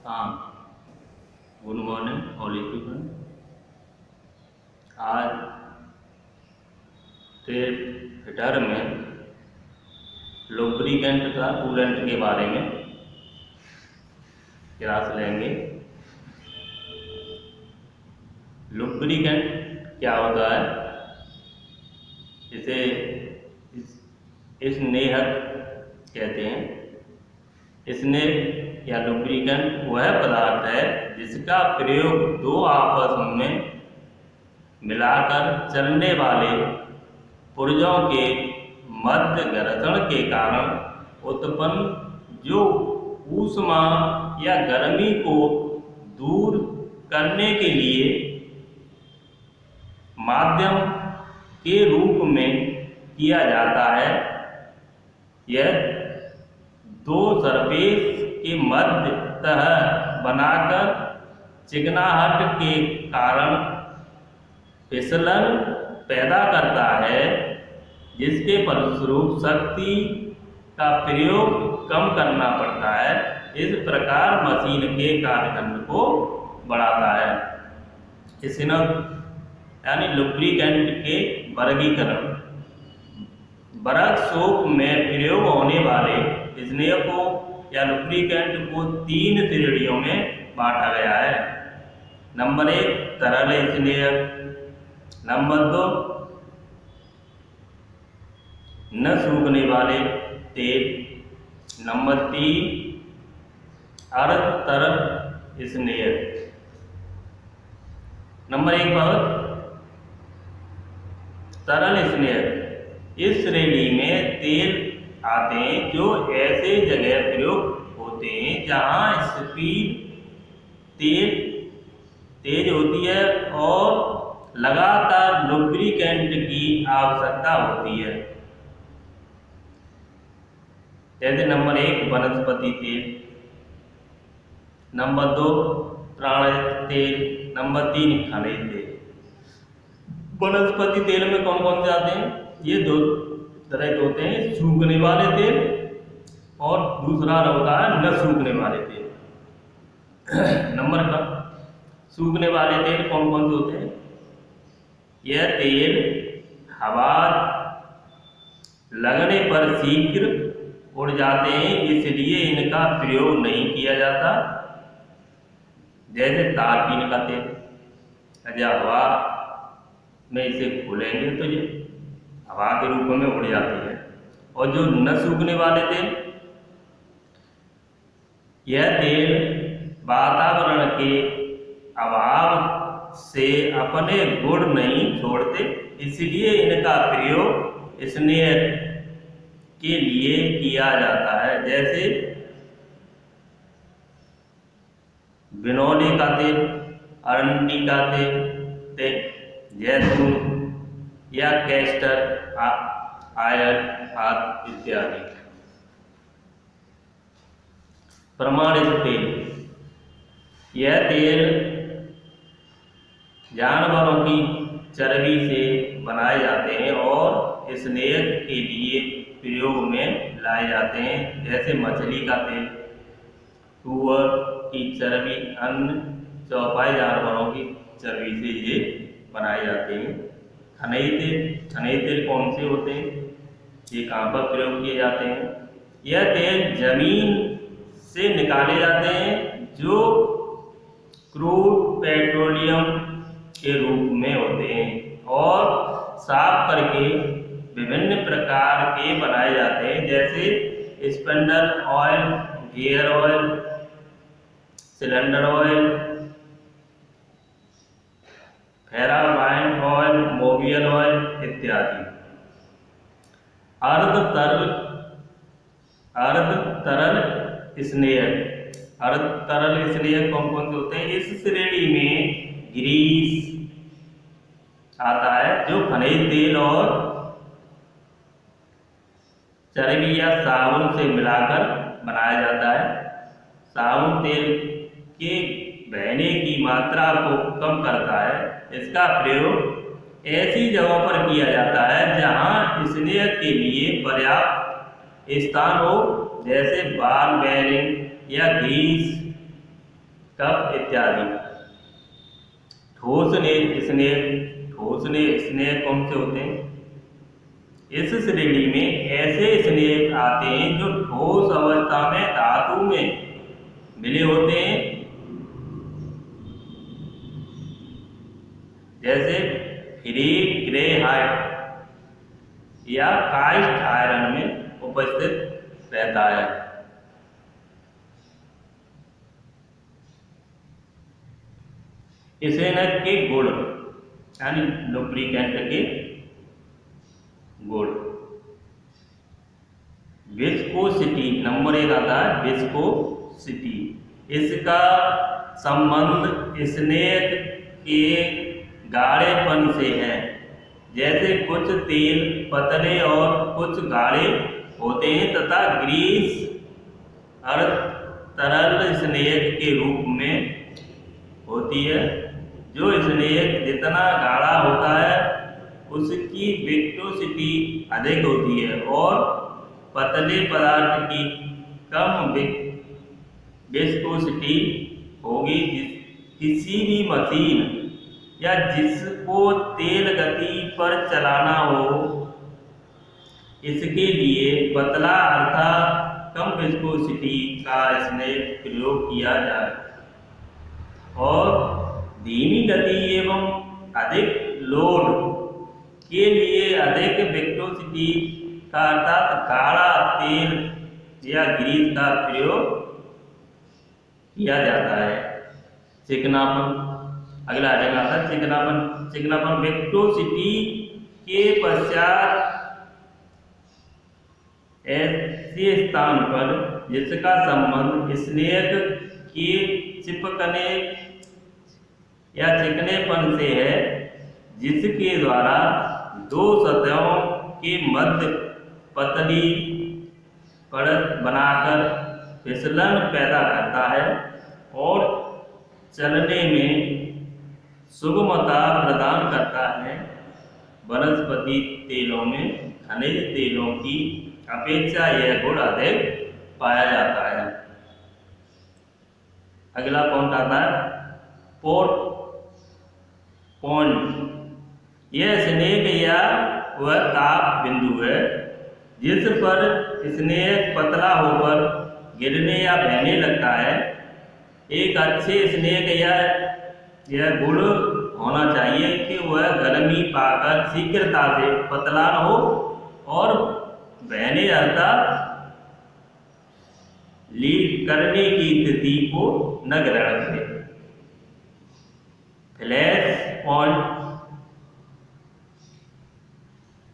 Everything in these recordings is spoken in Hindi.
हाँ, गुड मॉर्निंग ऑल एवरीवन। आज के फिटर में लुब्रिकेंट का कूलेंट के बारे में क्लास लेंगे। लुब्रिकेंट क्या होता है, इसे स्नेहक कहते हैं। स्नेह या लुब्रिकेंट वह पदार्थ है जिसका प्रयोग दो आपस में मिलाकर चलने वाले पुर्जों के मध्य घर्षण के कारण उत्पन्न जो ऊष्मा या गर्मी को दूर करने के लिए माध्यम के रूप में किया जाता है। यह दो सरफेस के मध्य तह बनाकर चिकनाहट के कारण फिसलन पैदा करता है, जिसके फलस्वरूप शक्ति का प्रयोग कम करना पड़ता है। इस प्रकार मशीन के कार्यखंड को बढ़ाता है। स्नेह यानी लुब्रिकेंट के वर्गीकरण। वर्कशॉप में प्रयोग होने वाले स्नेह को या लुब्रिकेंट को तीन श्रेणियों में बांटा गया है। नंबर 1 तरल स्नेह, नंबर 2 न सूखने वाले तेल, नंबर 3 अर्ध तरल स्नेह। नंबर 1 पर तरल स्नेह। इस श्रेणी में तेल आते हैं जो ऐसे जगह प्रयोग होते हैं जहां स्पीड तेज होती है और लगातार लुब्रिकेंट की आवश्यकता होती है। जैसे नंबर 1 वनस्पति तेल, नंबर 2 प्राकृतिक तेल, नंबर 3 खनिज तेल। वनस्पति तेल में कौन कौन से आते हैं? ये दो तरह के होते हैं, सूखने वाले तेल और दूसरा होता है न सूखने वाले तेल। नंबर का सूखने वाले तेल कौन कौन से होते हैं? यह तेल हवा लगने पर शीघ्र उड़ जाते हैं, इसलिए इनका प्रयोग नहीं किया जाता। जैसे तारपीन का तेल, यदि हवा में इसे खोलेंगे तो ये हवा के रूप में उड़ जाती है। और जो न सूखने वाले तेल, यह तेल वातावरण के अभाव से अपने गुण नहीं छोड़ते, इसलिए इनका प्रयोग स्नेह के लिए किया जाता है। जैसे बिनौले का तेल, अरंडी का तेल, जैतून या कैस्टर ऑयल आदि इत्यादि। प्रमाणित तेल। यह तेल जानवरों की चर्बी से बनाए जाते हैं और स्नेह के लिए प्रयोग में लाए जाते हैं। जैसे मछली का तेल, सुअर की चर्बी, अन्य चौपाई जानवरों की चर्बी से ये बनाए जाते हैं। खनिज तेल कौन से होते हैं? ये कहाँ पर प्रयोग किए जाते हैं? यह तेल जमीन से निकाले जाते हैं जो क्रूड पेट्रोलियम के रूप में होते हैं और साफ करके विभिन्न प्रकार के बनाए जाते हैं। जैसे spindle oil, gear oil, cylinder oil, paraffin oil, Mobil oil इत्यादि। अर्ध तरल स्नेह। अर्ध तरल स्नेह कौन कौन से होते हैं? इस श्रेणी में ग्रीस आता है जो खनिज तेल और चर्बी या साबुन से मिलाकर बनाया जाता है। साबुन तेल के बहने की मात्रा को कम करता है। इसका प्रयोग ऐसी जगहों पर किया जाता है जहां स्नेह के लिए पर्याप्त स्थान हो, जैसे बाल बेरिंग या ग्रीस कफ इत्यादि। ठोस स्नेह कौन से होते हैं? इस श्रेणी में ऐसे स्नेह आते हैं जो ठोस अवस्था में धातु में मिले होते हैं, जैसे फ्रीग्रेहाइट या कास्ट आयरन में उपस्थित रहता है। स्नेहक के गुण यानी लुब्रिकेंट के गुण। विस्कोसिटी, नंबर 1 आता है विस्कोसिटी। इसका संबंध स्नेह के गाढ़ेपन से है। जैसे कुछ तेल पतले और कुछ गाढ़े होते हैं तथा ग्रीस तरल स्नेह के रूप में होती है। जो स्नेह जितना गाढ़ा होता है उसकी विस्कोसिटी अधिक होती है और पतले पदार्थ की कम विस्कोसिटी होगी। किसी भी मशीन या जिसको तेल गति पर चलाना हो, इसके लिए पतला अर्थात कम विस्कोसिटी का स्नेह प्रयोग किया जाए और धीमी गति एवं अधिक लोड के लिए अधिक विस्कोसिटी का अर्थात गाढ़ा तेल या ग्रीस का प्रयोग किया जाता है। चिकनापन, अगला आएगा आता है चिकनापन। चिकनापन विस्कोसिटी के पश्चात ऐसे स्थान पर जिसका संबंध स्नेह के चिपकने या चिकनेपन से है, जिसके द्वारा दो सतहों के मध्य पतली परत बनाकर फिसलन पैदा करता है और चलने में सुगमता प्रदान करता है। वनस्पति तेलों में खनिज तेलों की अपेक्षा यह गुण अधिक पाया जाता है। अगला पॉइंट आता है पॉइंट। यह स्नेह या वह ताप बिंदु है जिस पर स्नेह पतला होकर गिरने या बहने लगता है। एक अच्छे स्नेह यह गुण होना चाहिए कि वह गर्मी पाकर शीघ्रता से पतला न हो और बहने अर्थात लीक करने की स्थिति को न ग्रहण करे। फ्लैश पॉइंट,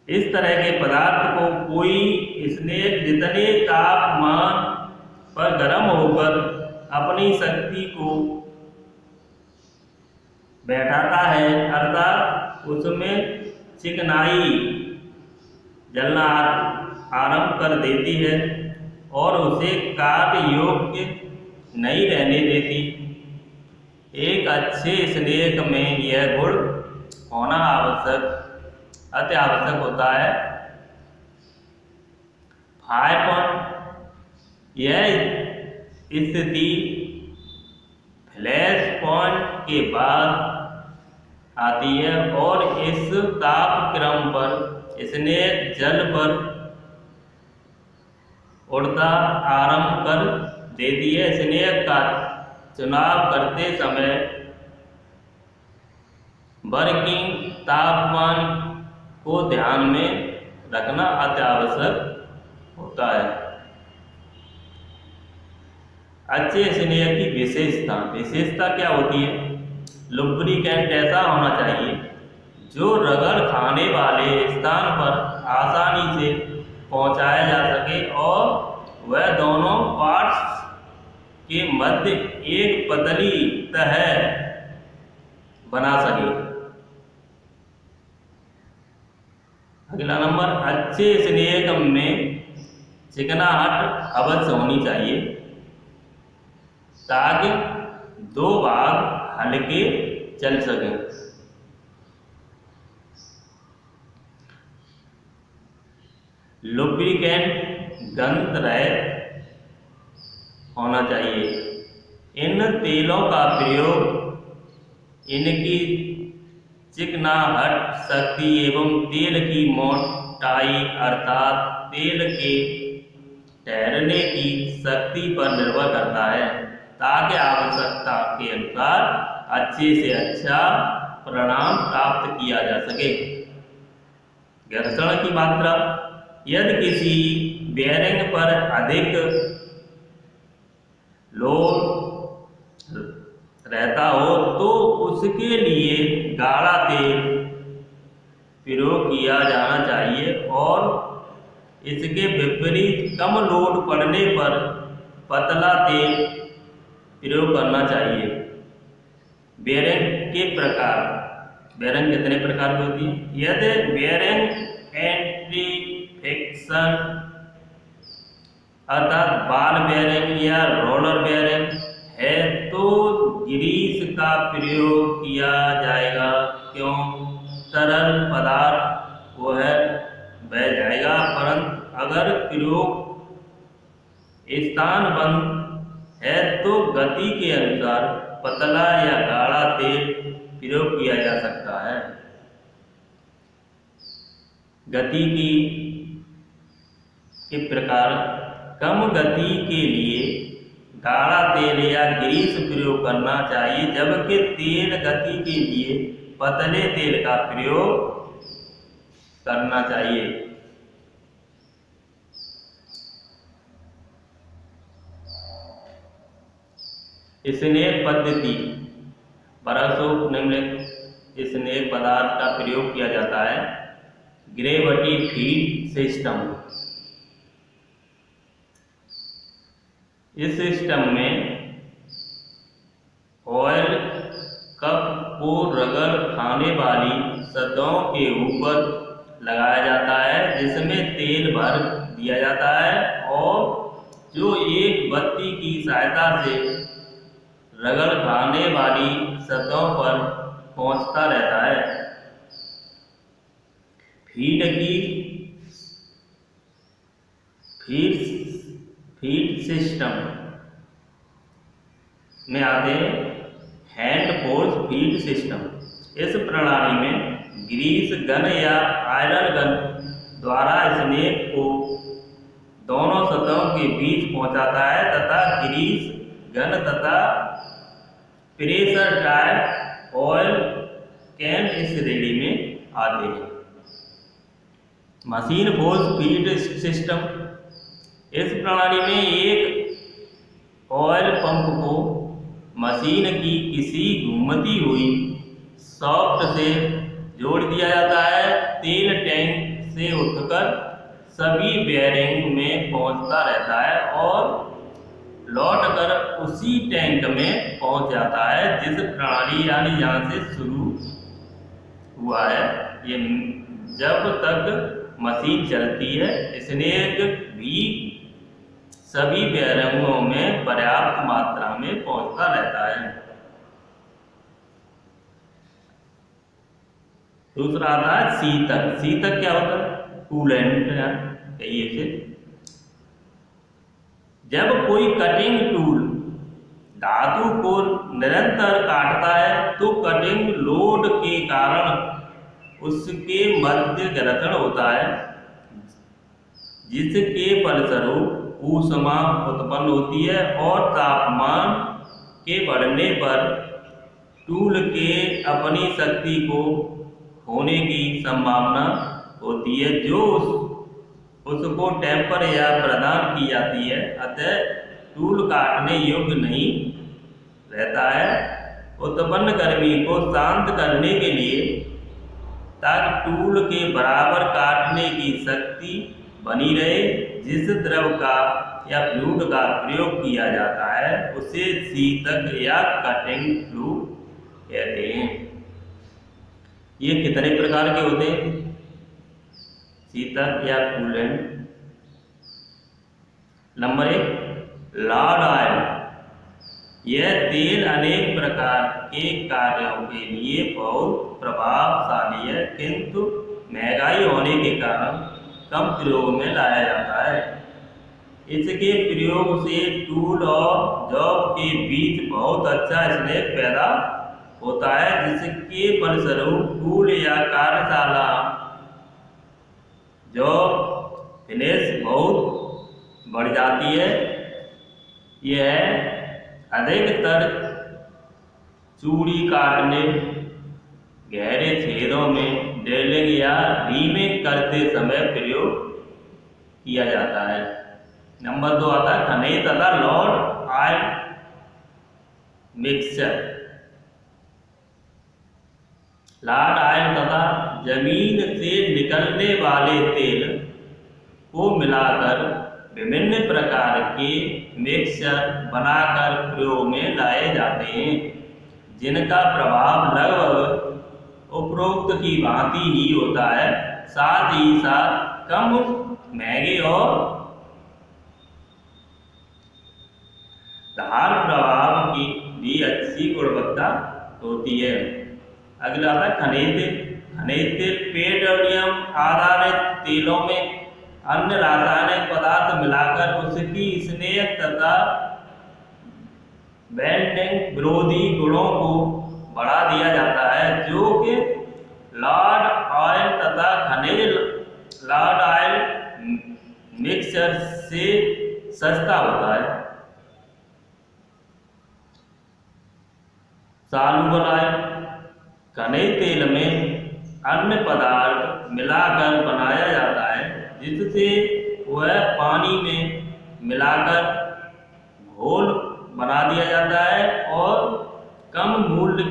इस तरह के पदार्थ को कोई स्नेह जितने तापमान पर गर्म होकर अपनी शक्ति को बैठाता है अर्थात उसमें चिकनाई जलना आरंभ कर देती है और उसे कार्य योग्य नहीं रहने देती। एक अच्छे स्नेह में यह गुण होना अति आवश्यक होता है। 5 पॉइंट, यह स्थिति फ्लैश पॉइंट के बाद आती है और इस ताप क्रम पर स्नेह जल पर उड़ना आरंभ कर देती है। स्नेह का चुनाव करते समय वर्किंग तापमान को ध्यान में रखना अति आवश्यक होता है। अच्छे स्नेह की विशेषता क्या होती है? लुब्रिकेंट ऐसा होना चाहिए जो रगड़ खाने वाले स्थान पर आसानी से पहुंचाया जा सके और वह दोनों पार्ट्स के मध्य एक पतली तह बना सके। अगला नंबर, अच्छे स्नेह में चिकनाहट अवश्य होनी चाहिए ताकि दो भाग हल्के चल सकें। लुब्रिकेंट गंध रहित होना चाहिए। इन तेलों का प्रयोग इनकी चिकनाहट शक्ति एवं तेल की मोटाई अर्थात तेल के ठहरने की शक्ति पर निर्भर करता है, ताकि आवश्यकता के अनुसार अच्छे से अच्छा परिणाम प्राप्त किया जा सके। घर्षण की मात्रा, यदि किसी बेयरिंग पर अधिक लोड रहता हो तो उसके लिए गाढ़ा तेल प्रयोग किया जाना चाहिए और इसके विपरीत कम लोड पड़ने पर पतला तेल प्रयोग करना चाहिए। बेयरिंग के प्रकार, बेयरिंग कितने प्रकार की होती है? यदि बेयरिंग एंटी फ्रिक्शन अर्थात बाल बेयरिंग या रोलर बेयरिंग है तो ग्रीस का प्रयोग किया जाएगा, क्यों? तरल पदार्थ वो है बह जाएगा, परंतु अगर प्रयोग स्थानबंद है तो गति के अनुसार पतला या गाढ़ा तेल प्रयोग किया जा सकता है। गति के प्रकार, कम गति के लिए गाढ़ा तेल या ग्रीस प्रयोग करना चाहिए, जबकि तेज गति के लिए पतले तेल का प्रयोग करना चाहिए। स्नेक पद्धति, बरसों निम्नलिखित स्नेक पदार्थ का प्रयोग किया जाता है। ग्रेविटी फीड सिस्टम, इस सिस्टम में ऑयल कप को रगड़ खाने वाली सतहों के ऊपर लगाया जाता है, जिसमें तेल भर दिया जाता है और जो एक बत्ती की सहायता से रगड़ खाने वाली सतहों पर पहुंचता रहता है। फीड सिस्टम में आते हैं हैंड फोर्स फीड सिस्टम। इस प्रणाली में ग्रीस गन या आयरन गन द्वारा स्नेक को दोनों सतहों के बीच पहुंचाता है तथा ग्रीस गन तथा प्रेशर टाइप ऑयल कैन इस श्रेणी में आते हैं। मशीन फोर्स फीड सिस्टम, इस प्रणाली में एक ऑयल पंप को मशीन की किसी घूमती हुई शाफ्ट से जोड़ दिया जाता है। तेल टैंक से उठकर सभी बेयरिंग में पहुंचता रहता है और लौटकर उसी टैंक में पहुंच जाता है। जिस प्रणाली यानी यहाँ से शुरू हुआ है, ये जब तक मशीन चलती है स्नेक भी सभी बेयरिंगों में पर्याप्त मात्रा में पहुंचता रहता है। दूसरा आता है शीतक। शीतक क्या होता है? कूलेंट कहिए से। जब कोई कटिंग टूल धातु को निरंतर काटता है तो कटिंग लोड के कारण उसके मध्य घर्षण होता है, जिसके फलस्वरूप ऊष्मा उत्पन्न होती है और तापमान के बढ़ने पर टूल के अपनी शक्ति को होने की संभावना होती है, जो उसको टेम्पर या प्रदान की जाती है, अतः टूल काटने योग्य नहीं रहता है। उत्पन्न गर्मी को शांत करने के लिए ताकि टूल के बराबर काटने की शक्ति बनी रहे, जिस द्रव का या फ्लूइड का प्रयोग किया जाता है उसे शीतक या कटिंग फ्लूइड कहते हैं। ये कितने प्रकार के होते हैं शीतक या कूलेंट? Number 1 Lord oil. यह तेल अनेक प्रकार के कार्यों के लिए बहुत प्रभावशाली है, किंतु महंगाई होने के कारण कम प्रयोग में लाया जाता है। इसके प्रयोग से टूल और जॉब के बीच बहुत अच्छा स्नेह पैदा होता है, जिसके फलस्वरूप टूल या कार्यशाला जॉब फिनिश बहुत बढ़ जाती है। यह अधिकतर चूड़ी काटने, गहरे छेदों में ड्रिलिंग या रीमिंग करते समय प्रयोग किया जाता है। नंबर 2 आता है खनिज तथा Lord oil mixture. Lord oil तथा जमीन से निकलने वाले तेल को मिलाकर विभिन्न प्रकार के मिक्सचर बनाकर प्रयोग में लाए जाते हैं, जिनका प्रभाव लगभग उपरोक्त की भांति ही होता है, साथ ही साथ कम महंगे और धार प्रभाव की भी अच्छी गुणवत्ता होती है। अगला आता है खनिज तेल। पेट्रोलियम आधारित तेलों में अन्य रासायनिक पदार्थ मिलाकर उसकी स्नेह तथा बेंडिंग विरोधी गुणों को बढ़ा दिया जाता है, जो कि लॉर्ड ऑयल तथा खनिज लॉर्ड ऑयल मिक्सचर से सस्ता होता है। सॉल्युबल ऑयल खनिज तेल में अन्य पदार्थ मिलाकर बनाया जाता है, जिससे वह पानी में मिलाकर घोल बना दिया जाता है और कम मूल्य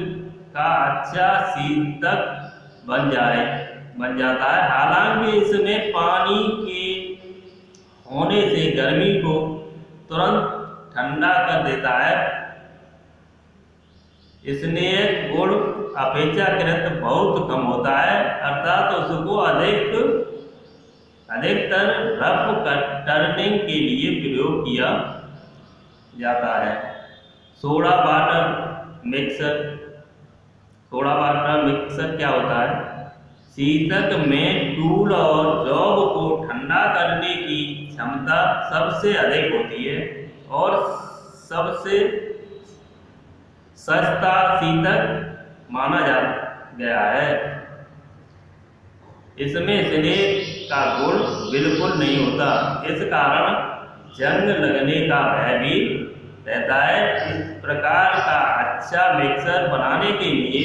का अच्छा शीतक बन जाता है। हालांकि इसमें पानी के होने से गर्मी को तुरंत ठंडा कर देता है, स्नेह गुण अपेक्षाकृत बहुत कम होता है, अर्थात उसको अधिकतर रफ टर्निंग के लिए प्रयोग किया जाता है। सोडा वाटर मिक्सर क्या होता है? शीतक में टूल और जॉब को ठंडा करने की क्षमता सबसे अधिक होती है और सबसे सस्ता शीतक माना गया है। इसमें स्नेह का गुण बिल्कुल नहीं होता, इस कारण जंग लगने का भय भी रहता है। इस प्रकार का अच्छा मिक्सर बनाने के लिए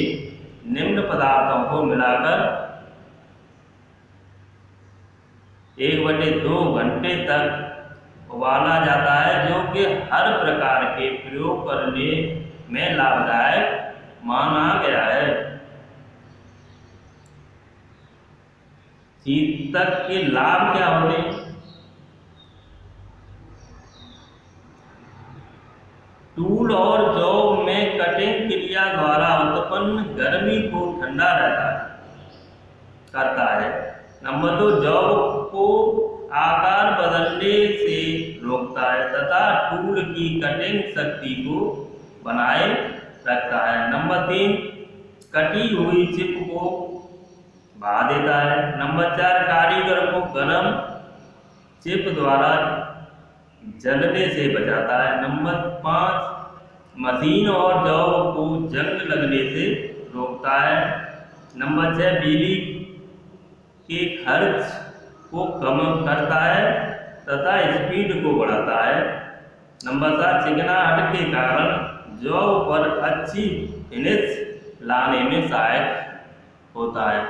निम्न पदार्थों को मिलाकर 1/2 घंटे तक उबाला जाता है, जो कि हर प्रकार के प्रयोग करने में लाभदायक माना गया है। शीतक के लाभ क्या होते हैं? टूल और जॉब में कटिंग क्रिया द्वारा उत्पन्न गर्मी को ठंडा करता है। नंबर 2 जॉब को आकार बदलने से रोकता है तथा टूल की कटिंग शक्ति को बनाए रखता है। नंबर 3 कटी हुई चिप को बहा देता है। नंबर 4 कारीगर को गर्म चिप द्वारा जलने से बचाता है। नंबर 5 मशीन और जॉब को जंग लगने से रोकता है। नंबर 6 बिजली के खर्च को कम करता है तथा स्पीड को बढ़ाता है। नंबर 7 चिकनाहट के कारण जॉब पर अच्छी फिनिश लाने में सहायक होता है।